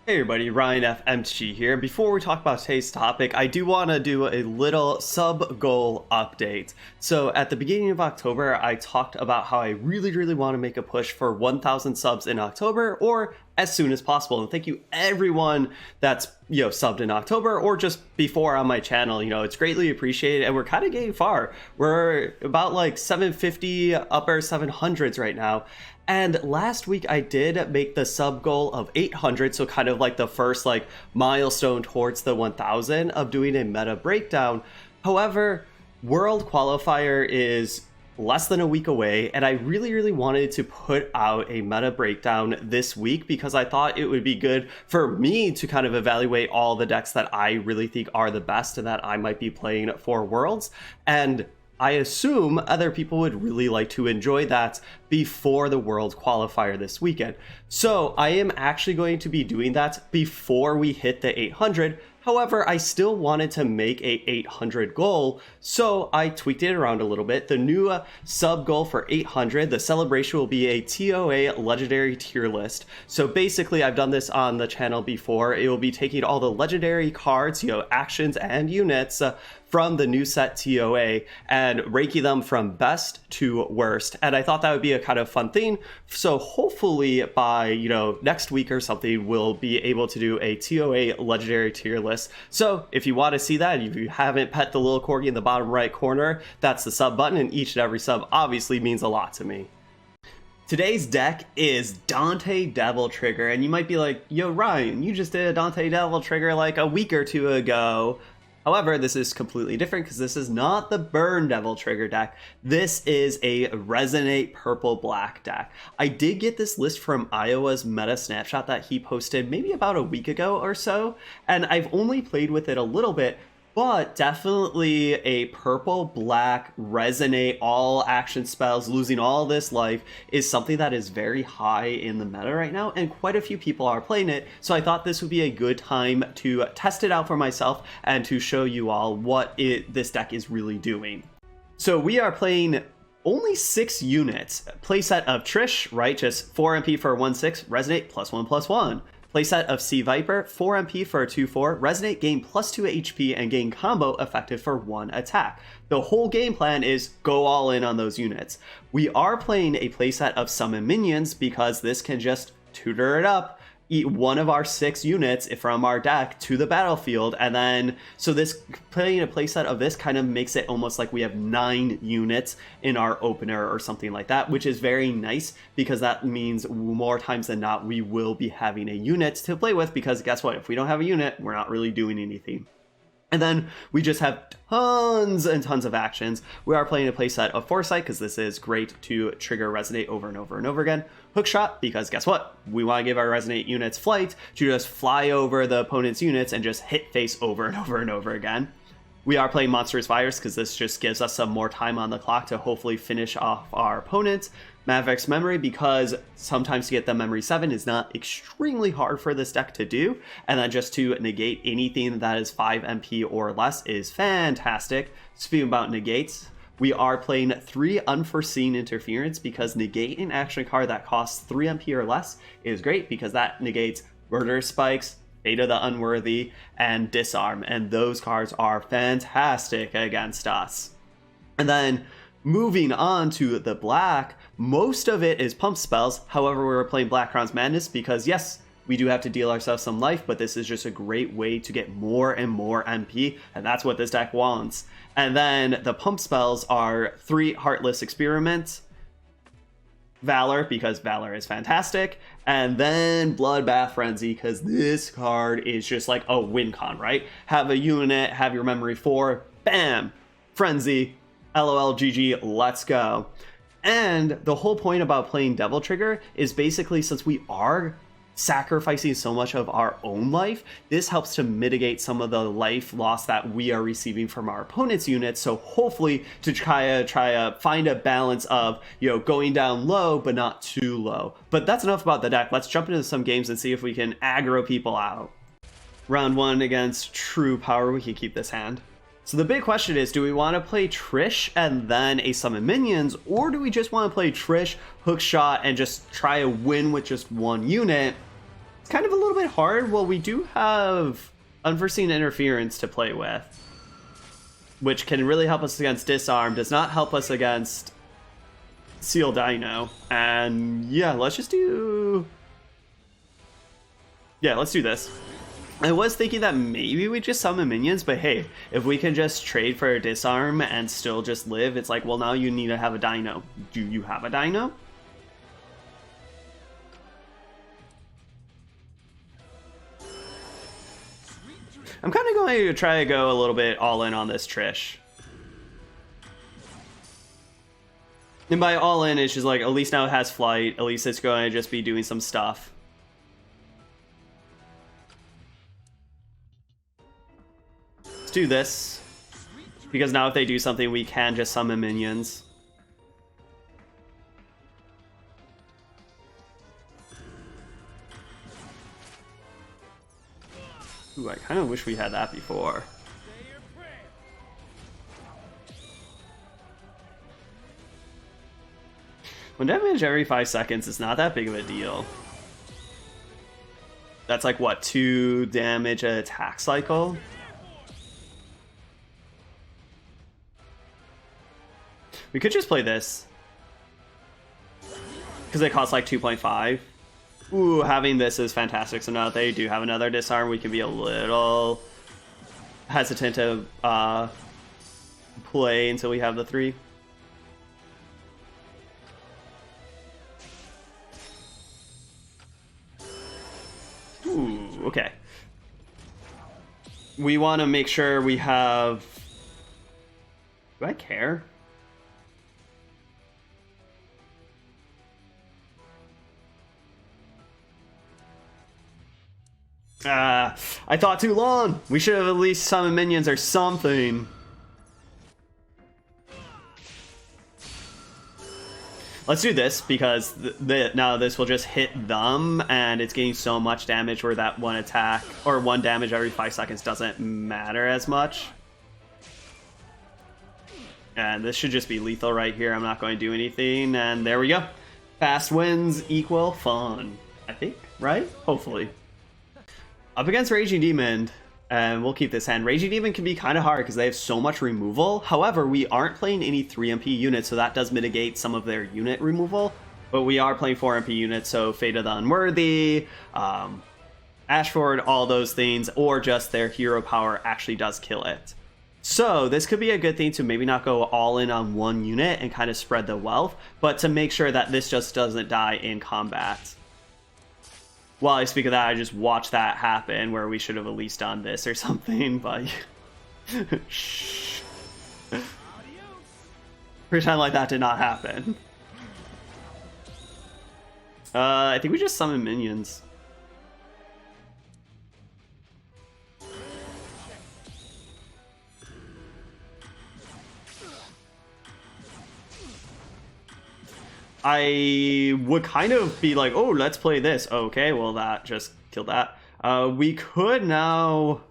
Hey everybody, Ryan FMT here. Before we talk about today's topic, I do want to do a little sub-goal update. So at the beginning of October, I talked about how I really want to make a push for 1,000 subs in October or as soon as possible. And thank you everyone that's, subbed in October or just before on my channel. It's greatly appreciated and we're kind of getting far. We're about like 750, upper 700s right now. And last week I did make the sub goal of 800, so kind of like the first milestone towards the 1000 of doing a meta breakdown. However, World Qualifier is less than a week away, and I really wanted to put out a meta breakdown this week because I thought it would be good for me to kind of evaluate all the decks that I really think are the best and that I might be playing for Worlds. And I assume other people would really like to enjoy that before the World Qualifier this weekend. So I am actually going to be doing that before we hit the 800. However, I still wanted to make a 800 goal, so I tweaked it around a little bit. The new sub goal for 800, the celebration will be a TOA legendary tier list. So basically, I've done this on the channel before. It will be taking all the legendary cards, actions and units from the new set TOA and ranking them from best to worst. And I thought that would be a kind of fun thing. So hopefully by, next week or something, we'll be able to do a TOA legendary tier list. So if you want to see that, if you haven't pet the little corgi in the bottom right corner, that's the sub button, and each and every sub obviously means a lot to me. Today's deck is Dante Devil Trigger, and you might be like, yo Ryan, you just did a Dante Devil Trigger like a week or two ago. However, this is completely different because this is not the Burn Devil Trigger deck. This is a Resonate Purple Black deck. I did get this list from Iowa's meta snapshot that he posted maybe about a week ago or so, and I've only played with it a little bit, but definitely a purple black resonate all action spells, losing all this life is something that is very high in the meta right now, and quite a few people are playing it. So I thought this would be a good time to test it out for myself and to show you all what this deck is really doing. So we are playing only 6 units. Playset of Trish, right? Just 4 MP for 1/6, resonate +1/+1. Playset of Sea Viper, 4 MP for a 2/4, resonate, gain +2 HP, and gain combo effective for 1 attack. The whole game plan is go all in on those units. We are playing a playset of Summon Minions because this can just tutor it up, eat one of our 6 units from our deck to the battlefield, and then so this playing a playset of this kind of makes it almost like we have 9 units in our opener or something like that, which is very nice because that means more times than not we will be having a unit to play with, because guess what, if we don't have a unit, we're not really doing anything. And then we just have tons and tons of actions. We are playing a playset of Foresight because this is great to trigger Resonate over and over and over again. Hookshot because guess what? We want to give our Resonate units flight to just fly over the opponent's units and just hit face over and over and over again. We are playing Monstrous Virus because this just gives us some more time on the clock to hopefully finish off our opponents. Mavericks Memory because sometimes to get the Memory 7 is not extremely hard for this deck to do, and then just to negate anything that is 5 MP or less is fantastic. Speaking about negates, we are playing 3 Unforeseen Interference because negate an action card that costs 3 MP or less is great because that negates Murder Spikes, Fate of the Unworthy, and Disarm, and those cards are fantastic against us. And then moving on to the black, most of it is pump spells. However, we're playing Black Crown's Madness because yes, we do have to deal ourselves some life, but this is just a great way to get more and more MP, and that's what this deck wants. And then the pump spells are 3 Heartless Experiments, Valor because Valor is fantastic, and then Bloodbath Frenzy because this card is just like a win con, right? Have a unit, have your memory 4, bam, Frenzy, LOL GG, let's go. And the whole point about playing Devil Trigger is basically, since we are sacrificing so much of our own life, this helps to mitigate some of the life loss that we are receiving from our opponent's units. So hopefully to try to find a balance of, going down low but not too low. But that's enough about the deck. Let's jump into some games and see if we can aggro people out. Round 1 against True Power, we can keep this hand. So the big question is, do we want to play Trish and then a Summon Minions, or do we just want to play Trish, Hookshot, and just try to win with just 1 unit? kind of a little bit hard. Well, we do have Unforeseen Interference to play with, which can really help us against Disarm, does not help us against Seal Dino. And yeah, let's just do... Yeah, let's do this. I was thinking that maybe we just summon minions, but hey, if we can just trade for a Disarm and still just live, it's like, well, now you need to have a Dino. Do you have a Dino? I'm kind of going to try to go a little bit all in on this Trish. And by all in, it's just like, at least now it has flight. At least it's going to just be doing some stuff. Let's do this. Because now if they do something, we can just summon minions. Ooh, I kind of wish we had that before. When damage every 5 seconds is not that big of a deal. That's like, what, 2 damage an attack cycle? We could just play this. Because it costs like 2.5. Ooh, having this is fantastic. So now that they do have another Disarm, we can be a little hesitant to play until we have the 3. Ooh, okay. We want to make sure we have... Do I care? I thought too long. We should have at least summoned minions or something. Let's do this because now this will just hit them, and it's getting so much damage where that one attack or 1 damage every 5 seconds doesn't matter as much. And this should just be lethal right here. I'm not going to do anything, and there we go. Fast wins equal fun, I think, right? Hopefully. Up against Raging Demon, and we'll keep this hand. Raging Demon can be kind of hard because they have so much removal. However, we aren't playing any 3 MP units, so that does mitigate some of their unit removal. But we are playing 4 MP units, so Fate of the Unworthy, Ashford, all those things, or just their hero power actually does kill it. So this could be a good thing to maybe not go all in on 1 unit and kind of spread the wealth, but to make sure that this just doesn't die in combat. While I speak of that, I just watched that happen where we should have at least done this or something, but... Shh. Pretend like that did not happen. I think we just summon minions. I would kind of be like, oh, let's play this. Okay, well, that just killed that. We could now...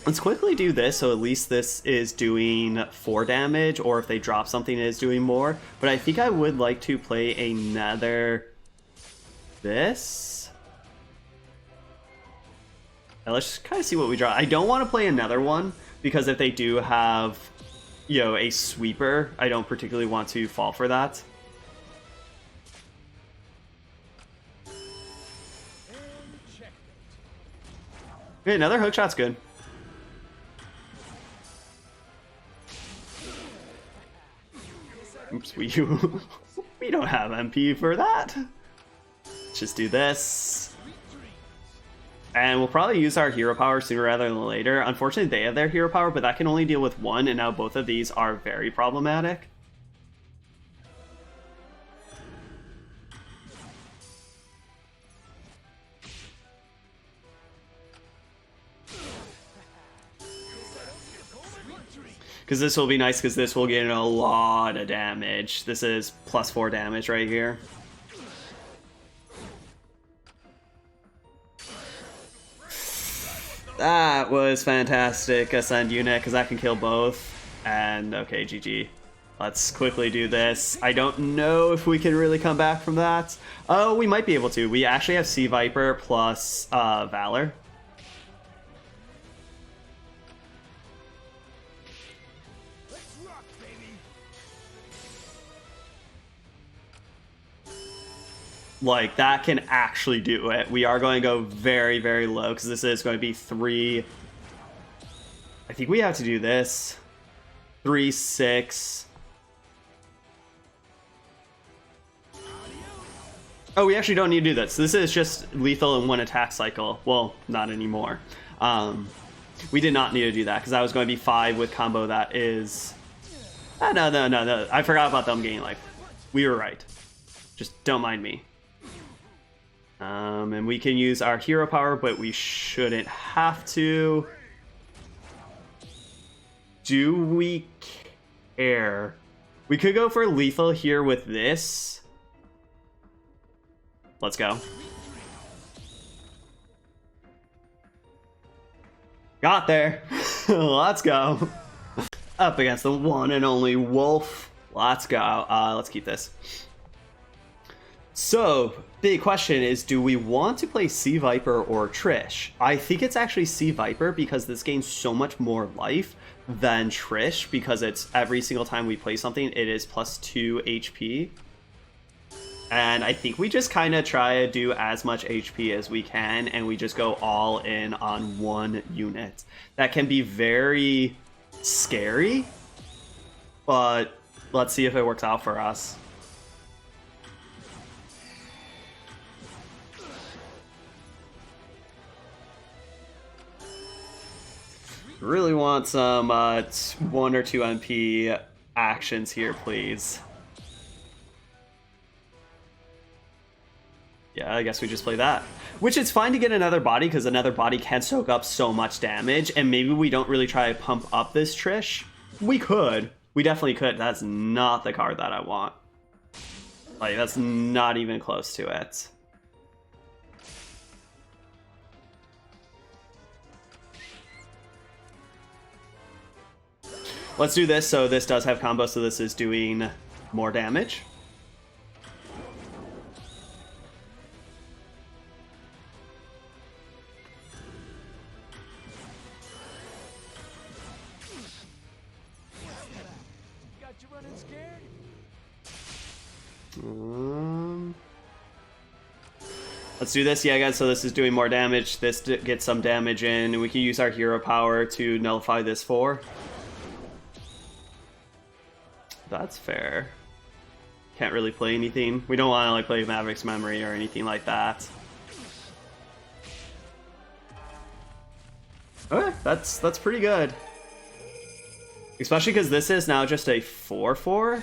Let's quickly do this, so at least this is doing 4 damage, or if they drop something, it is doing more. But I think I would like to play another... This? Now, let's just kind of see what we draw. I don't want to play another one, because if they do have... you know, a sweeper, I don't particularly want to fall for that. Okay, another hookshot's good. Oops, we don't have MP for that. Let's just do this. And we'll probably use our hero power sooner rather than later. Unfortunately, they have their hero power, but that can only deal with 1, and now both of these are very problematic. Because this will be nice, because this will get a lot of damage. This is plus 4 damage right here. That was fantastic, Ascend unit, because that can kill both. And, okay, GG. Let's quickly do this. I don't know if we can really come back from that. Oh, we might be able to. We actually have Sea Viper plus Valor. Like, that can actually do it. We are going to go very, very low, because this is going to be 3... I think we have to do this. 3, 6... Oh, we actually don't need to do this. This is just lethal in 1 attack cycle. Well, not anymore. We did not need to do that, because that was going to be 5 with combo that is... Ah, no. I forgot about them gaining life. We were right. Just don't mind me. And we can use our hero power, but we shouldn't have to. Do we care? We could go for lethal here with this. Let's go. Got there. Let's go. Up against the one and only Wolf. Let's go. Let's keep this. So, big question is, do we want to play Sea Viper or Trish? I think it's actually Sea Viper because this gains so much more life than Trish, because it's every single time we play something, it is plus 2 HP. And I think we just kind of try to do as much HP as we can, and we just go all in on one unit. That can be very scary, but let's see if it works out for us. Really want some 1 or 2 MP actions here, please. Yeah, I guess we just play that. Which is fine to get another body, because another body can soak up so much damage, and maybe we don't really try to pump up this Trish. We could. We definitely could. That's not the card that I want. Like, that's not even close to it. Let's do this. So this does have combo, so this is doing more damage. Got you running scared? Let's do this. Yeah, guys, so this is doing more damage. This gets some damage in, and we can use our hero power to nullify this 4. That's fair. Can't really play anything. We don't want to like play Maverick's Memory or anything like that. Okay, that's pretty good. Especially because this is now just a 4/4.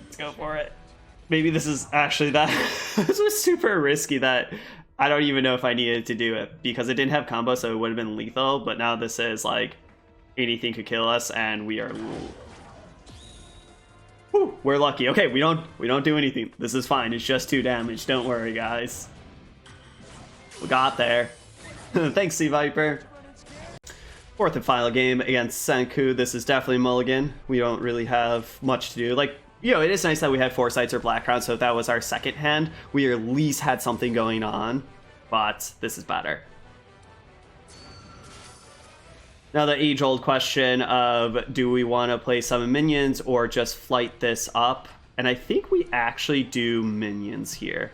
Let's go for it. Maybe this is actually that. This was super risky that I don't even know if I needed to do it, because it didn't have combo, so it would have been lethal. But now this is like anything could kill us, and we are. Whew, we're lucky. Okay, we don't do anything. This is fine. It's just 2 damage. Don't worry, guys. We got there. Thanks, Sea Viper. 4th and final game against Senku. This is definitely mulligan. We don't really have much to do. Like, you know, it is nice that we had Foresights or Black Crown, so if that was our second hand, we at least had something going on. But this is better. Now the age-old question of, do we want to play summon minions or just flight this up? And I think we actually do minions here.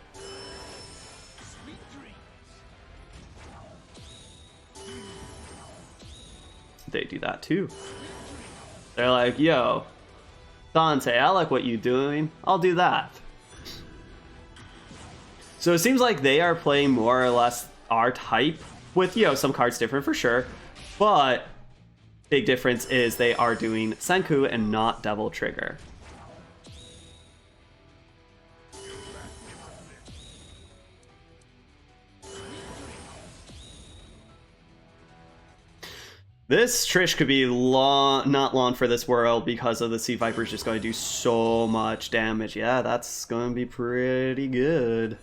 They do that too. They're like, yo, Dante, I like what you're doing. I'll do that. So it seems like they are playing more or less our type, with, you know, some cards different for sure. But big difference is they are doing Senku and not Devil Trigger. This Trish could be not long for this world, because of the Sea Viper's just going to do so much damage. Yeah, that's going to be pretty good.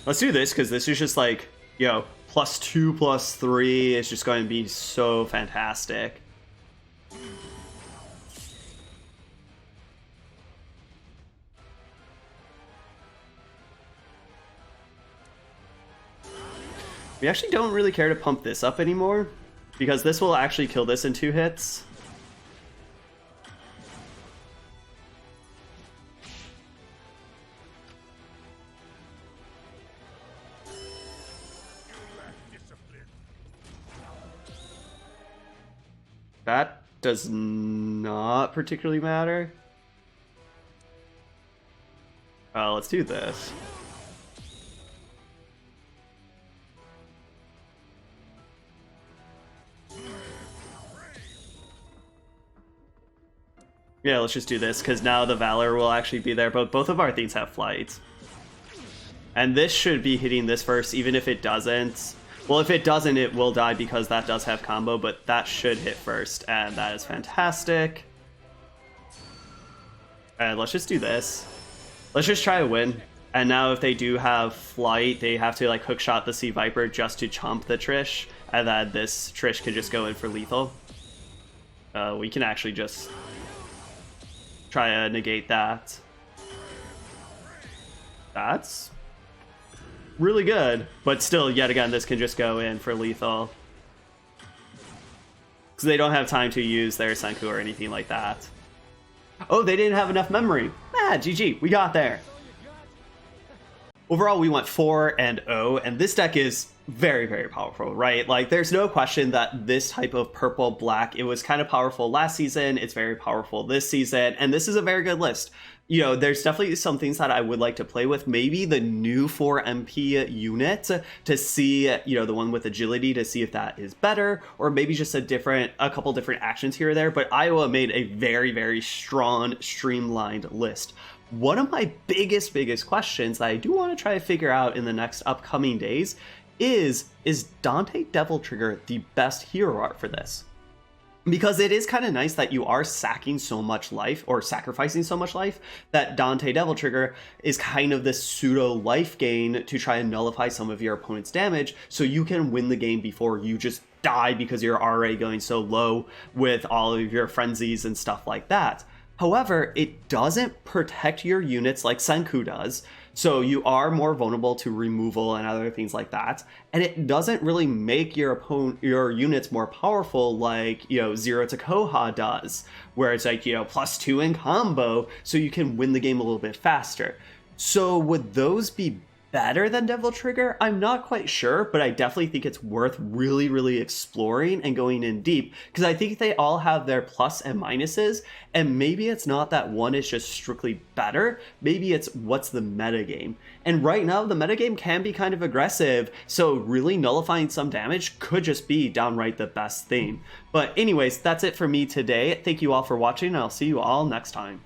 Let's do this, because this is just like, +2, +3. It's just going to be so fantastic. We actually don't really care to pump this up anymore, because this will actually kill this in 2 hits. That does not particularly matter. Let's do this. Yeah, let's just do this, because now the Valor will actually be there, but both of our things have flight. And this should be hitting this first, even if it doesn't. Well, if it doesn't, it will die, because that does have combo, but that should hit first, and that is fantastic. And let's just do this. Let's just try to win. And now if they do have flight, they have to like hookshot the Sea Viper just to chomp the Trish, and then this Trish can just go in for lethal. We can actually just try to negate that. That's really good, but still, yet again, this can just go in for lethal, because they don't have time to use their Senku or anything like that. Oh, they didn't have enough memory. GG, we got there. Overall, we went 4-0, and this deck is very, very powerful, right? Like, there's no question that this type of purple-black, it was kind of powerful last season, it's very powerful this season, and this is a very good list. There's definitely some things that I would like to play with. Maybe the new 4MP unit to see, the one with agility, to see if that is better, or maybe just a couple different actions here or there. But Iowa made a very, very strong, streamlined list. One of my biggest questions that I do want to try to figure out in the next upcoming days is Dante Devil Trigger the best hero art for this? Because it is kind of nice that you are sacking so much life, or sacrificing so much life, that Dante Devil Trigger is kind of this pseudo life gain to try and nullify some of your opponent's damage, so you can win the game before you just die because you're already going so low with all of your frenzies and stuff like that. However, it doesn't protect your units like Senku does, so you are more vulnerable to removal and other things like that. And it doesn't really make your units more powerful like, Zero to Koha does, where it's like, +2 in combo, so you can win the game a little bit faster. So would those be better than Devil Trigger? I'm not quite sure, but I definitely think it's worth really, really exploring and going in deep, because I think they all have their plus and minuses, and maybe it's not that one is just strictly better, maybe it's what's the metagame. And right now, the metagame can be kind of aggressive, so really nullifying some damage could just be downright the best thing. But anyways, that's it for me today. Thank you all for watching, and I'll see you all next time.